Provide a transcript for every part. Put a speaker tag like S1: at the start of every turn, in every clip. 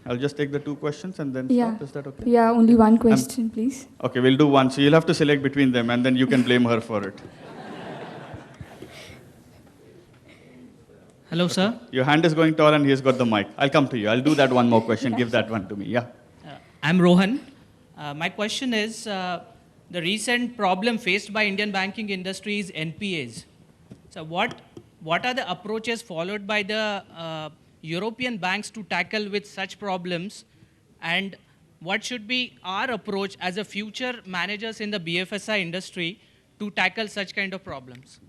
S1: I'll just take the two questions and then
S2: Yeah.
S1: stop. Is that okay?
S2: Yeah, only one question, please.
S1: Okay, we'll do one. So you'll have to select between them, and then you can blame her for it.
S3: Hello, sir.
S1: Your hand is going tall, and he's got the mic. I'll come to you. I'll do that one more question. Give that one to me. Yeah.
S3: I'm Rohan. My question is, the recent problem faced by Indian banking industry is NPAs. So what are the approaches followed by the European banks to tackle with such problems, and what should be our approach as a future managers in the BFSI industry to tackle such kind of problems?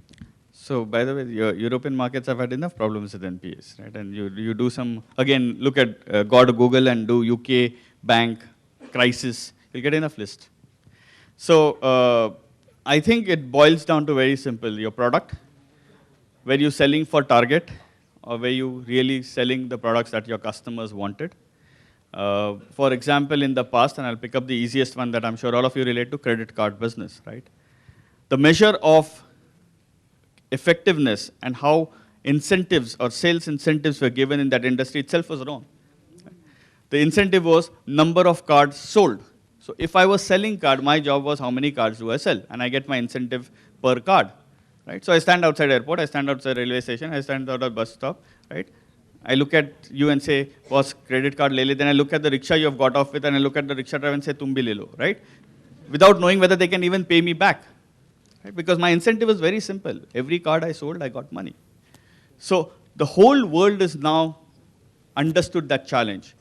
S1: So, by the way, European markets have had enough problems with NPAs, right? And you do some, again, look at, go to Google and do UK bank crisis. You'll get enough list. So, I think it boils down to very simple. Your product, were you selling for target, or were you really selling the products that your customers wanted? For example, in the past, and I'll pick up the easiest one that I'm sure all of you relate to, credit card business, right? The measure of effectiveness and how incentives or sales incentives were given in that industry itself was wrong. The incentive was number of cards sold. So if I was selling card, my job was how many cards do I sell, and I get my incentive per card, right? So I stand outside airport, I stand outside railway station, I stand outside bus stop, right? I look at you and say, boss, credit card le le. Then I look at the rickshaw you have got off with, and I look at the rickshaw driver and say, tum bhi le lo, right? Without knowing whether they can even pay me back. Right? Because my incentive is very simple. Every card I sold, I got money. So the whole world is now understood that challenge.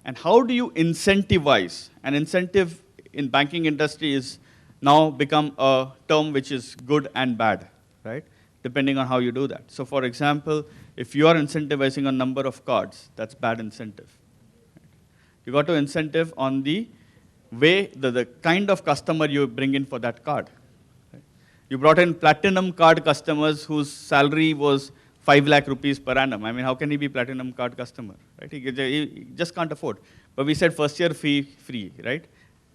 S1: And how do you incentivize? An incentive in banking industry is now become a term which is good and bad, right? Depending on how you do that. So for example, if you are incentivizing a number of cards, that's bad incentive. You got to incentive on the way, the kind of customer you bring in for that card. You brought in platinum card customers whose salary was 5 lakh rupees per annum. I mean, how can he be platinum card customer, right? He just can't afford. But we said first year fee free, right?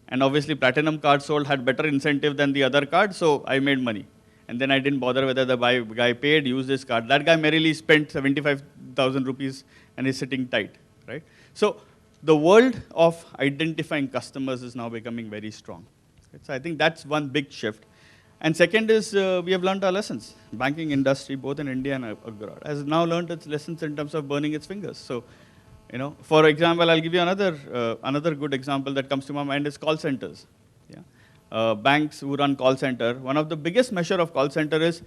S1: And obviously platinum card sold had better incentive than the other card, so I made money. And then I didn't bother whether the guy paid, used his card. That guy merely spent 75,000 rupees and is sitting tight, right? So the world of identifying customers is now becoming very strong. So I think that's one big shift. And second is we have learned our lessons. Banking industry, both in India and abroad, has now learned its lessons in terms of burning its fingers. So, you know, for example, I'll give you another good example that comes to my mind is call centers. Yeah? Banks who run call center, one of the biggest measure of call center is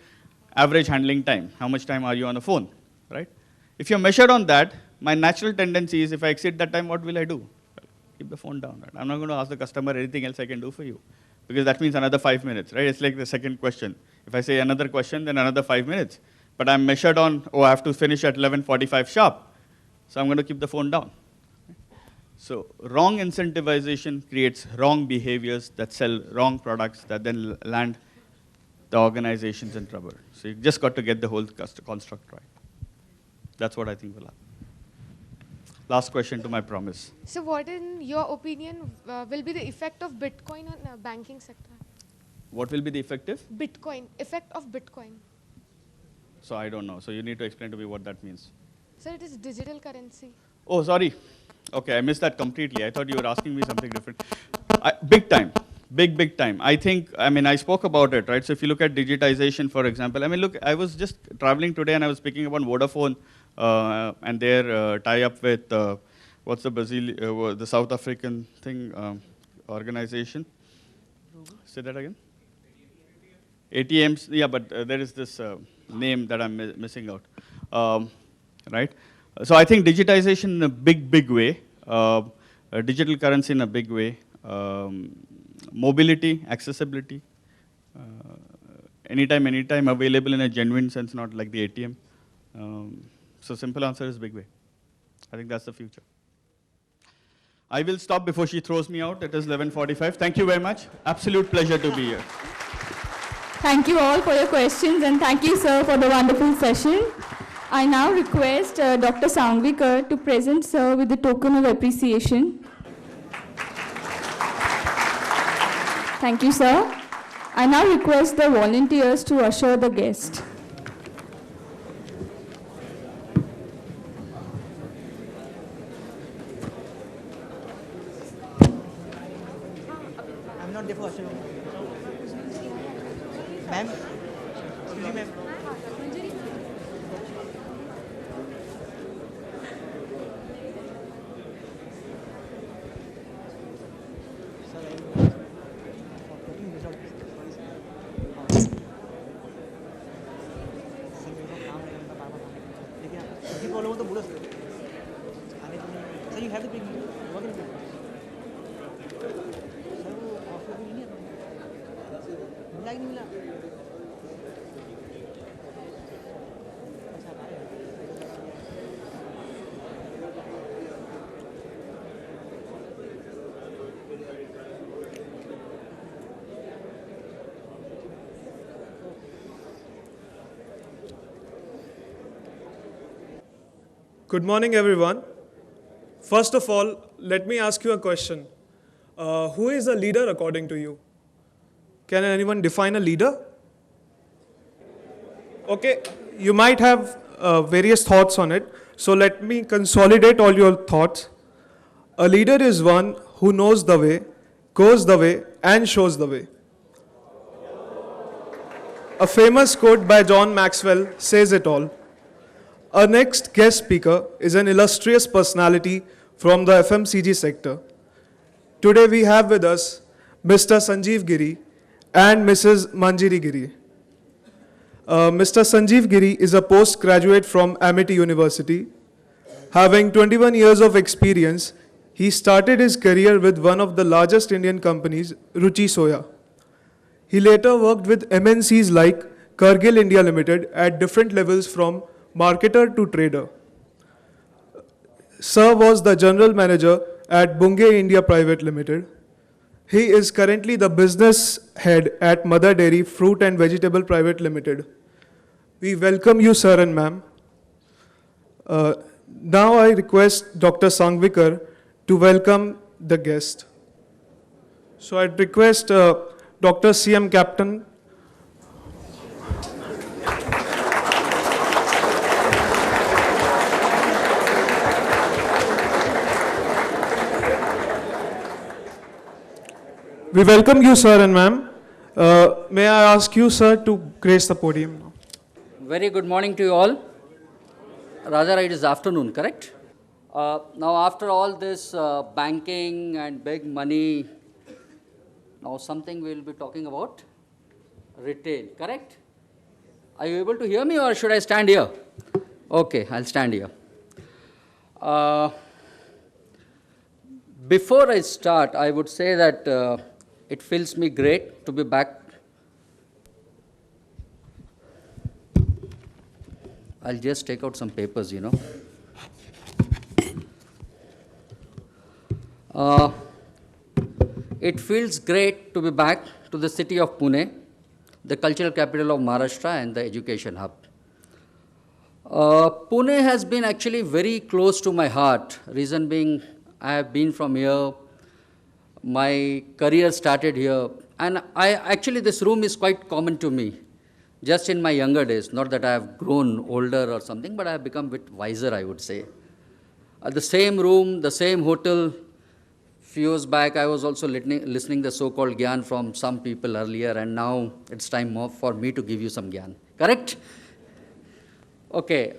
S1: average handling time. How much time are you on the phone, right? If you're measured on that, my natural tendency is if I exceed that time, what will I do? Keep the phone down. Right? I'm not going to ask the customer anything else I can do for you. Because that means another 5 minutes, right? It's like the second question. If I say another question, then another 5 minutes. But I'm measured on, oh, I have to finish at 11:45 sharp. So I'm going to keep the phone down. So wrong incentivization creates wrong behaviors that sell wrong products that then land the organizations in trouble. So you just got to get the whole construct right. That's what I think will happen. Last question to my promise.
S4: So what, in your opinion, will be the effect of Bitcoin on the banking sector?
S1: What will be the effective?
S4: Bitcoin, effect of Bitcoin.
S1: So I don't know. So you need to explain to me what that means.
S4: Sir, it is digital currency.
S1: Oh, sorry. Okay, I missed that completely. I thought you were asking me something different. Big time. Big time. I spoke about it, right? So if you look at digitization, for example, look, I was just traveling today and I was speaking about Vodafone and their tie-up with, what's the South African thing, organization? Say that again? ATMs, yeah, but there is this name that I'm missing out, right? So I think digitization in a big way, digital currency in a big way, mobility, accessibility, anytime available in a genuine sense, not like the ATM. So simple answer is big way. I think that's the future. I will stop before she throws me out. It is 11:45. Thank you very much. Absolute pleasure to be here.
S2: Thank you all for your questions, and thank you, sir, for the wonderful session. I now request Dr. Sangvikar to present sir with the token of appreciation. Thank you, sir. I now request the volunteers to usher the guest.
S5: not there for Ashok. Ma'am, excuse me, ma'am. Sir, you have to bring me. What is it? Sir, वो office में नहीं है. मिला कि नहीं मिला? अच्छा,
S6: Good morning, everyone. First of all, let me ask you a question. Who is a leader according to you? Can anyone define a leader? Okay, you might have various thoughts on it, so let me consolidate all your thoughts. A leader is one who knows the way, goes the way, and shows the way. A famous quote by John Maxwell says it all. Our next guest speaker is an illustrious personality from the FMCG sector. Today we have with us Mr. Sanjeev Giri and Mrs. Manjiri Giri. Mr. Sanjeev Giri is a postgraduate from Amity University. Having 21 years of experience, he started his career with one of the largest Indian companies, Ruchi Soya. He later worked with MNCs like Cargill India Limited at different levels from marketer to trader. Sir was the general manager at Bunge India Private Limited. He is currently the business head at Mother Dairy Fruit and Vegetable Private Limited. We welcome you, sir and ma'am. Now I request Dr. Sangvikar to welcome the guest. So I'd request Dr. CM Captain. We welcome you, sir and ma'am. May I ask you, sir, to grace the podium now?
S7: Very good morning to you all. Rather, it is afternoon, correct? Now, after all this banking and big money, now something we will be talking about retail, correct? Are you able to hear me or should I stand here? Okay, I'll stand here. Before I start, I would say that it feels me great to be back. I'll just take out some papers, you know. It feels great to be back to the city of Pune, the cultural capital of Maharashtra and the education hub. Pune has been actually very close to my heart. Reason being, I have been from here. My career started here. And actually, this room is quite common to me. Just in my younger days, not that I have grown older or something, but I have become a bit wiser, I would say. The same room, the same hotel. Few years back, I was also listening the so-called Gyan from some people earlier, and now it's time more for me to give you some Gyan. Correct? Okay.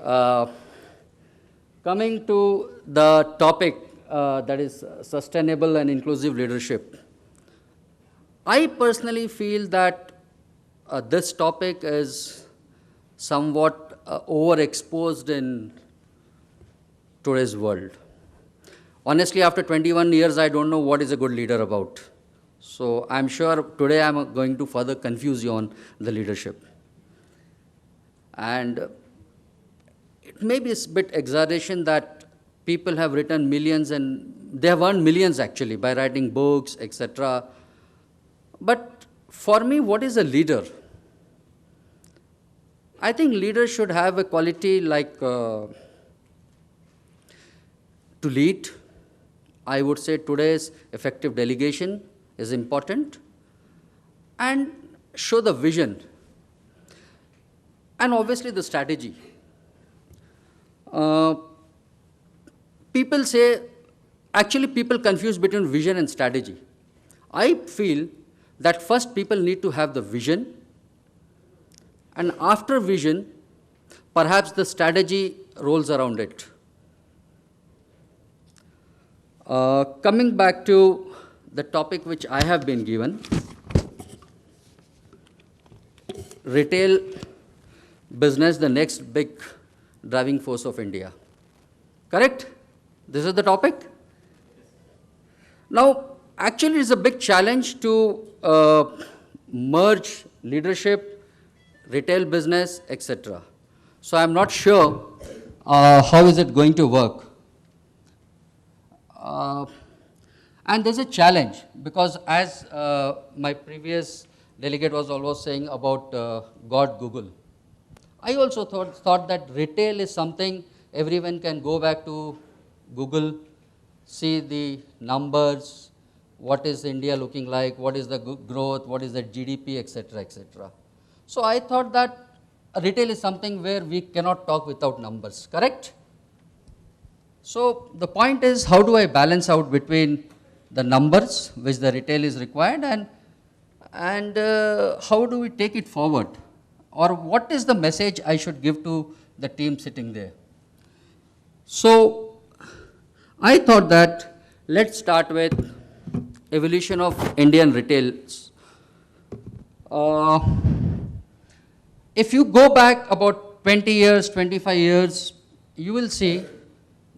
S7: Coming to the topic, that is sustainable and inclusive leadership. I personally feel that this topic is somewhat overexposed in today's world. Honestly, after 21 years, I don't know what is a good leader about. So I'm sure today I'm going to further confuse you on the leadership. And it may be a bit exaggeration that people have written millions and they have earned millions actually by writing books, etc. But for me, what is a leader? I think leaders should have a quality like to lead. I would say today's effective delegation is important and show the vision and obviously the strategy. People say, actually people confuse between vision and strategy. I feel that first people need to have the vision, and after vision, perhaps the strategy rolls around it. Coming back to the topic which I have been given, retail business, the next big driving force of India. Correct? This is the topic? Now, actually, it's a big challenge to merge leadership, retail business, etc. So I'm not sure how is it going to work. And there's a challenge because as my previous delegate was always saying about God Google, I also thought that retail is something everyone can go back to Google, see the numbers, what is India looking like, what is the growth, what is the GDP, etc., etc. So I thought that retail is something where we cannot talk without numbers, correct? So the point is, how do I balance out between the numbers which the retail is required and how do we take it forward? Or what is the message I should give to the team sitting there? So I thought that let's start with evolution of Indian retails. If you go back about 20 years, 25 years, you will see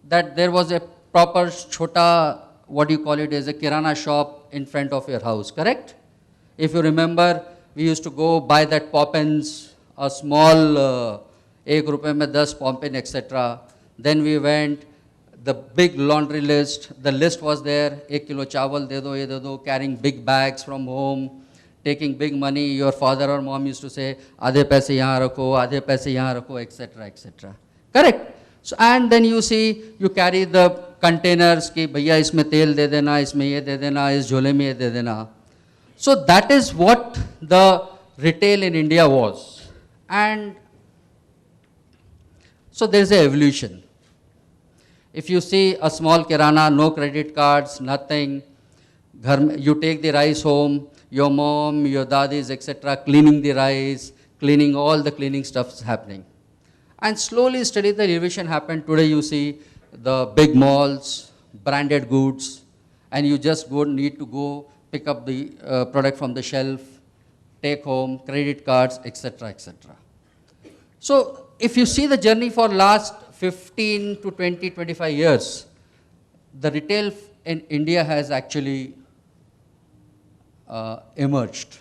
S7: that there was a proper chota, what do you call it, as a kirana shop in front of your house, correct? If you remember, we used to go buy that Poppins, a small, ek rupees mein 10 Poppin, etc. Then we went, the big laundry list, the list was there, 1 kilo chawal de do, ye de do, carrying big bags from home, taking big money. Your father or mom used to say, आधे पैसे यहाँ रखो, आधे पैसे यहाँ रखो, etc., etc. Correct? So, and then you see, you carry the containers कि भैया इसमें तेल दे देना, इसमें ये दे देना, इस झोले में ये दे देना. So that is what the retail in India was. And so there is an evolution. If you see a small kirana, no credit cards, nothing, you take the rice home, your mom, your dadis, etc., cleaning the rice, cleaning all the cleaning stuff is happening. And slowly, steady, the evolution happened. Today you see the big malls, branded goods, and you just need to go pick up the product from the shelf, take home, credit cards, etc., etc. So if you see the journey for last 15 to 20, 25 years, the retail in India has actually emerged.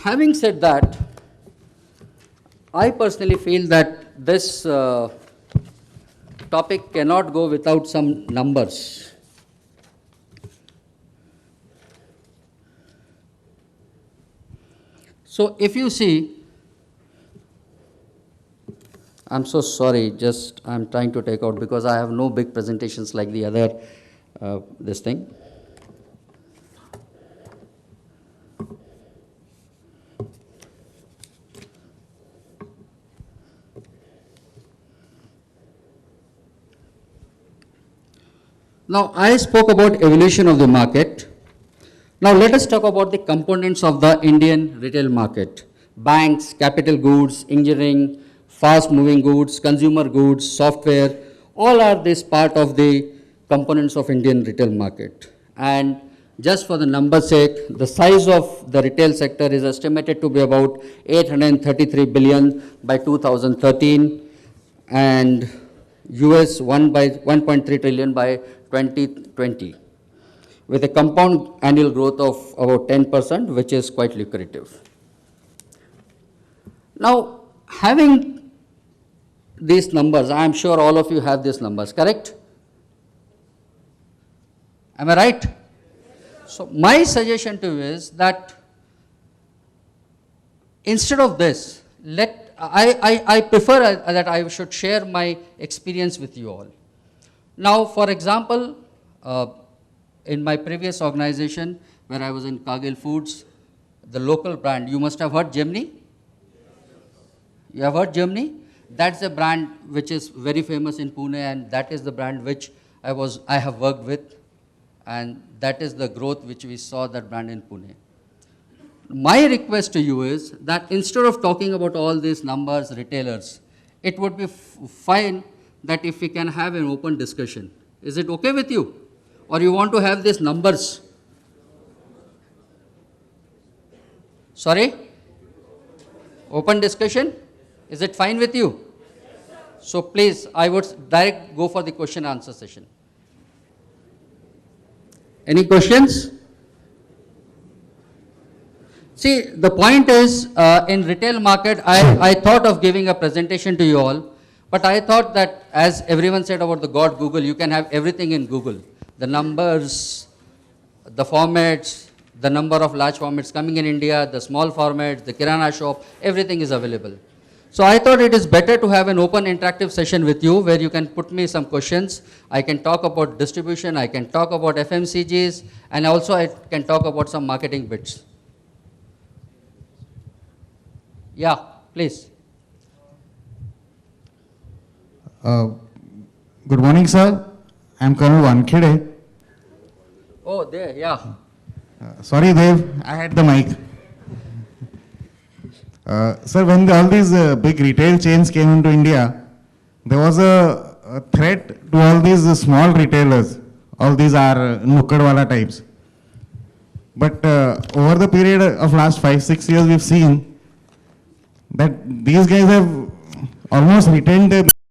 S7: Having said that, I personally feel that this topic cannot go without some numbers. So if you see, I'm so sorry, just I'm trying to take out because I have no big presentations like the other, this thing. Now, I spoke about evolution of the market. Now, let us talk about the components of the Indian retail market. Banks, capital goods, engineering, fast-moving goods, consumer goods, software, all are this part of the components of Indian retail market. And just for the number's sake, the size of the retail sector is estimated to be about 833 billion by 2013 and US 1.3 trillion by 2020, with a compound annual growth of about 10%, which is quite lucrative. Now, having these numbers, I am sure all of you have these numbers, correct? Am I right? So, my suggestion to you is that instead of this, I prefer that I should share my experience with you all. Now, for example, in my previous organization, where I was in Cargill Foods, the local brand, you must have heard Gemini? You have heard Gemini? That's a brand which is very famous in Pune, and that is the brand which I have worked with. and that is the growth which we saw that brand in Pune. My request to you is that instead of talking about all these numbers, retailers, it would be fine that if we can have an open discussion. Is it okay with you? Or you want to have these numbers? Sorry? Open discussion? Is it fine with you? So please, I would direct go for the question answer session. Any questions? See, the point is, in retail market, I thought of giving a presentation to you all, but I thought that as everyone said about the God Google, you can have everything in Google. The numbers, the formats, the number of large formats coming in India, the small formats, the Kirana shop, everything is available. So I thought it is better to have an open interactive session with you where you can put me some questions. I can talk about distribution, I can talk about FMCGs, and also I can talk about some marketing bits. Yeah, please.
S8: Good morning, sir. I'm Colonel Wankhede.
S7: Oh, there, yeah.
S8: Sorry, Dev, I had the mic. Sir, when all these big retail chains came into India, there was a threat to all these small retailers. All these are Nukkadwala types. But over the period of last 5-6 years, we've seen that these guys have almost retained their